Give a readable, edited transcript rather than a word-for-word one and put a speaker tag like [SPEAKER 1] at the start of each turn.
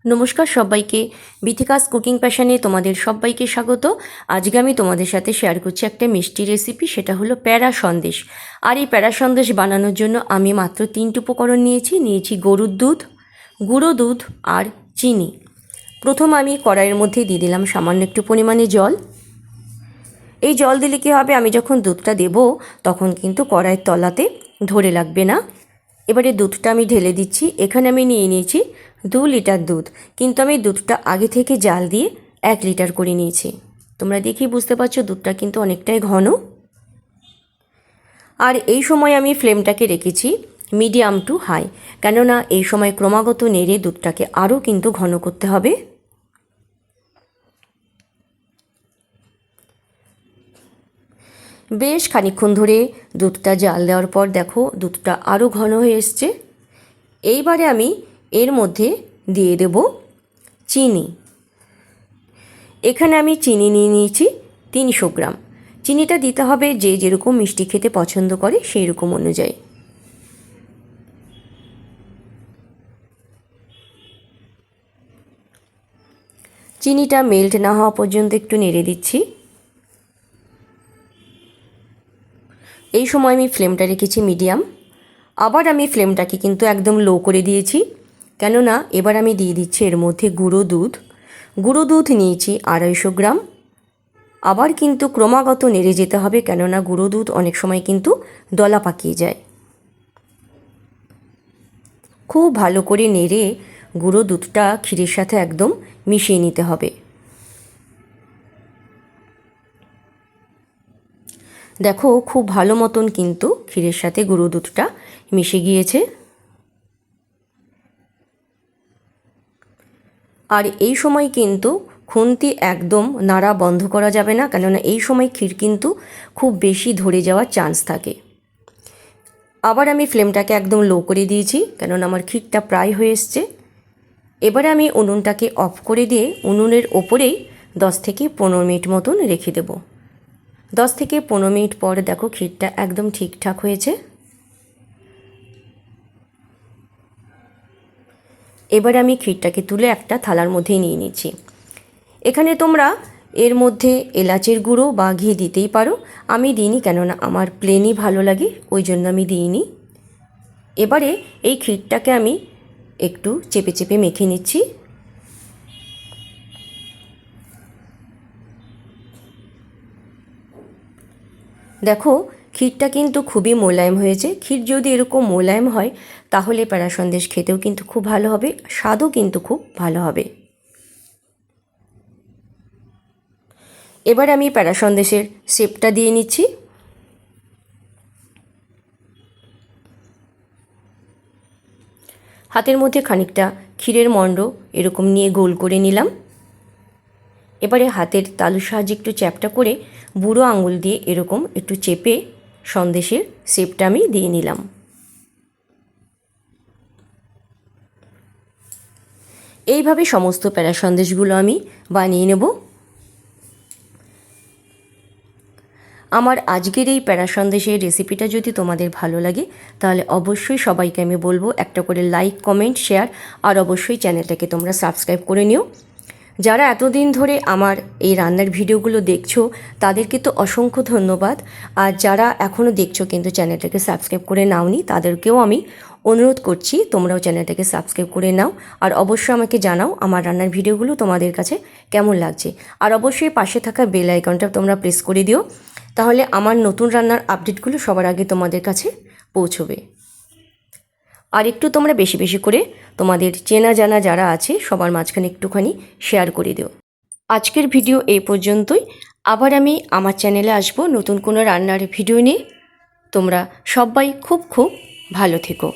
[SPEAKER 1] নমস্কার সবাইকে, বিথিকাস কুকিং প্যাশনে তোমাদের সবাইকে স্বাগত। আজকে আমি তোমাদের সাথে শেয়ার করছি একটা মিষ্টি রেসিপি, সেটা হলো প্যারা সন্দেশ। আর এই প্যারা সন্দেশ বানানোর জন্য আমি মাত্র 3টি উপকরণ নিয়েছি গরুর দুধ, গুঁড়ো দুধ আর চিনি। প্রথম আমি কড়াইয়ের মধ্যে দিয়ে দিলাম সামান্য একটু পরিমাণে জল। এই জল দিলে কী হবে, আমি যখন দুধটা দেব তখন কিন্তু কড়াইয়ের তলাতে ধরে লাগবে না। এবারে দুধটা আমি ঢেলে দিচ্ছি। এখানে আমি নিয়েছি 2 লিটার দুধ, কিন্তু আমি দুধটা আগে থেকে জাল দিয়ে 1 লিটার করে নিয়েছি। তোমরা দেখেই বুঝতে পারছো দুধটা কিন্তু অনেকটাই ঘন। আর এই সময় আমি ফ্লেমটাকে রেখেছি মিডিয়াম টু হাই, কেননা এই সময় ক্রমাগত নেড়ে দুধটাকে আরও কিন্তু ঘন করতে হবে। বেশ খানিকক্ষণ ধরে দুধটা জাল দেওয়ার পর দেখো দুধটা আরও ঘন হয়ে এসছে। এইবারে আমি এর মধ্যে দিয়ে দেব চিনি। এখানে আমি চিনি নিয়ে নিয়েছি 300 গ্রাম। চিনিটা দিতে হবে যে যেরকম মিষ্টি খেতে পছন্দ করে সেই রকম অনুযায়ী। চিনিটা মেল্ট না হওয়া পর্যন্ত একটু নেড়ে দিচ্ছি। এই সময় আমি ফ্লেমটা রেখেছি মিডিয়াম। আবার আমি ফ্লেমটাকে কিন্তু একদম লো করে দিয়েছি, কেননা এবার আমি দিয়ে দিচ্ছি এর মধ্যে গুঁড়ো দুধ নিয়েছি 250 গ্রাম। আবার কিন্তু ক্রমাগত নেড়ে যেতে হবে, কেননা গুঁড়ো দুধ অনেক সময় কিন্তু দলা পাকিয়ে যায়। খুব ভালো করে নেড়ে গুঁড়ো দুধটা ক্ষীরের সাথে একদম মিশিয়ে নিতে হবে। দেখো খুব ভালো মতন কিন্তু ক্ষীরের সাথে গুঁড়ো দুধটা মিশে গিয়েছে। আর এই সময় কিন্তু খুন্তি একদম নাড়া বন্ধ করা যাবে না, কেননা এই সময় ক্ষীর কিন্তু খুব বেশি ধরে যাওয়ার চান্স থাকে। আবার আমি ফ্লেমটাকে একদম লো করে দিয়েছি, কেননা আমার ক্ষীরটা প্রায় হয়ে এসছে। এবারে আমি উনুনটাকে অফ করে দিয়ে উনুনের ওপরেই 10 থেকে 15 মিনিট মতন রেখে দেব। 10 থেকে 15 মিনিট পর দেখো ক্ষীরটা একদম ঠিকঠাক হয়েছে। এবার আমি ক্ষীরটাকে তুলে একটা থালার মধ্যে নিয়ে নিচ্ছি। এখানে তোমরা এর মধ্যে এলাচের গুঁড়ো বা ঘি দিতেই পারো, আমি দিইনি, কেননা আমার প্লেনই ভালো লাগে, ওই জন্য আমি দিইনি। এবারে এই ক্ষীরটাকে আমি একটু চেপে চেপে মেখে নিচ্ছি। দেখো ক্ষীরটা কিন্তু খুবই মোলায়েম হয়েছে। ক্ষীর যদি এরকম মোলায়েম হয় তাহলে প্যারা সন্দেশ খেতেও কিন্তু খুব ভালো হবে, স্বাদও কিন্তু খুব ভালো হবে। এবার আমি প্যারা সন্দেশের শেপটা দিয়ে নিচ্ছি। হাতের মধ্যে খানিকটা ক্ষীরের মণ্ড এরকম নিয়ে গোল করে নিলাম। এবারে হাতের তালুর সাহায্যে একটু চ্যাপটা করে বুড়ো আঙুল দিয়ে এরকম একটু চেপে সন্দেশের শেপটা আমি দিয়ে নিলাম। এইভাবে সমস্ত প্যারা সন্দেশগুলো আমি বানিয়ে নেব। আমার আজকের এই প্যারা সন্দেশের রেসিপিটা যদি তোমাদের ভালো লাগে তাহলে অবশ্যই সবাইকে আমি বলবো একটা করে লাইক, কমেন্ট, শেয়ার আর অবশ্যই চ্যানেলটাকে তোমরা সাবস্ক্রাইব করে নিও। যারা এতদিন ধরে আমার এই রান্নার ভিডিওগুলো দেখছো তাদেরকে তো অসংখ্য ধন্যবাদ। আর যারা এখনও দেখছো কিন্তু চ্যানেলটাকে সাবস্ক্রাইব করে নাওনি তাদেরকেও আমি অনুরোধ করছি তোমরাও চ্যানেলটাকে সাবস্ক্রাইব করে নাও। আর অবশ্যই আমাকে জানাও আমার রান্নার ভিডিওগুলো তোমাদের কাছে কেমন লাগছে। আর অবশ্যই পাশে থাকা বেল আইকনটা তোমরা প্রেস করে দিও, তাহলে আমার নতুন রান্নার আপডেটগুলো সবার আগে তোমাদের কাছে পৌঁছবে। আর একটু তোমরা বেশি বেশি করে তোমাদের চেনা জানা যারা আছে সবার মাঝখানে একটুখানি শেয়ার করে দিও। আজকের ভিডিও এই পর্যন্তই। আবার আমি আমার চ্যানেলে আসবো নতুন কোনো রান্নার ভিডিও নিয়ে। তোমরা সবাই খুব খুব ভালো থেকো।